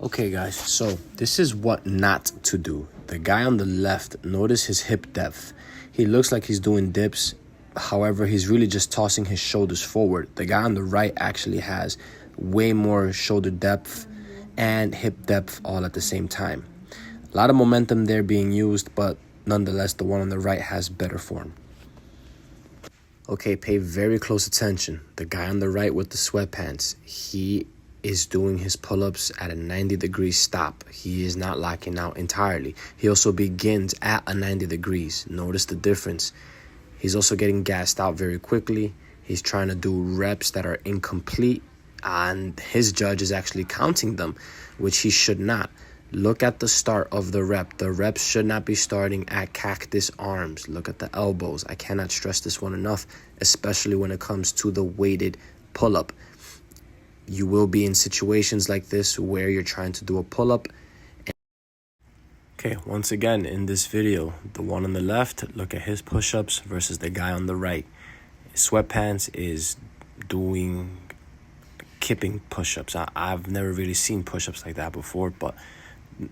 Okay guys, so this is what not to do. The guy on the left, notice his hip depth. He looks like he's doing dips. However, he's really just tossing his shoulders forward. The guy on the right actually has way more shoulder depth and hip depth all at the same time. A lot of momentum there being used, but nonetheless, the one on the right has better form. Okay, pay very close attention. The guy on the right with the sweatpants, he is doing his pull-ups at a 90-degree stop. He is not locking out entirely. He also begins at a 90 degrees. Notice the difference. He's also getting gassed out very quickly. He's trying to do reps that are incomplete, and his judge is actually counting them, which he should not. Look at the start of the rep. The reps should not be starting at cactus arms. Look at the elbows. I cannot stress this one enough, especially when it comes to the weighted pull-up. You will be in situations like this where you're trying to do a pull-up. Okay, once again, in this video, the one on the left, look at his push-ups versus the guy on the right. Sweatpants is doing kipping push-ups. I've never really seen push-ups like that before, but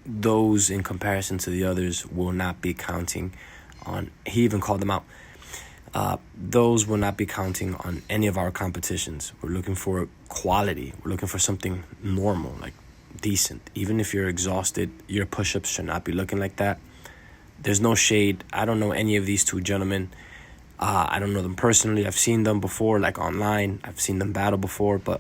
those in comparison to the others will not be counting on. He even called them out. Those will not be counting on any of our competitions. We're looking for quality. We're looking for something normal, like decent. Even if you're exhausted, your push-ups should not be looking like that. There's no shade. I don't know any of these two gentlemen. I don't know them personally. I've seen them before, like online. I've seen them battle before. But,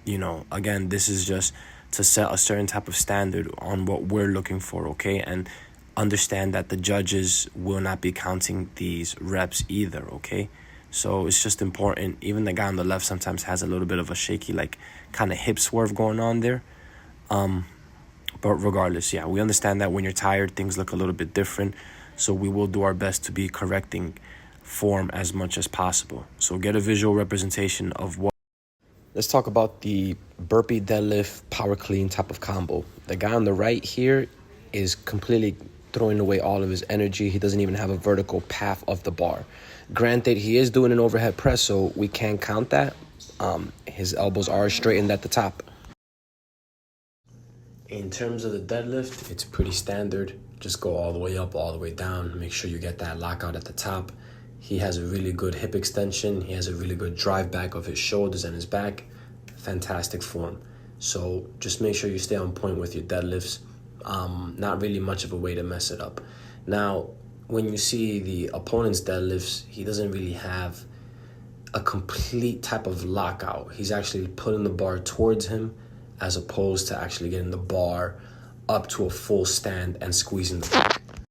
you know, again, this is just to set a certain type of standard on what we're looking for, okay? And understand that the judges will not be counting these reps either, okay? So it's just important. Even the guy on the left sometimes has a little bit of a shaky, like, kind of hip swerve going on there. But regardless, yeah, we understand that when you're tired, things look a little bit different. So we will do our best to be correcting form as much as possible. So get a visual representation of what. Let's talk about the burpee deadlift power clean type of combo. The guy on the right here is completely throwing away all of his energy. He doesn't even have a vertical path of the bar. Granted, he is doing an overhead press, so we can't count that. His elbows are straightened at the top. In terms of the deadlift, it's pretty standard. Just go all the way up, all the way down. Make sure you get that lockout at the top. He has a really good hip extension. He has a really good drive back of his shoulders and his back. Fantastic form. So just make sure you stay on point with your deadlifts. Not really much of a way to mess it up. Now, when you see the opponent's deadlifts, he doesn't really have a complete type of lockout. He's actually putting the bar towards him as opposed to actually getting the bar up to a full stand and squeezing the bar.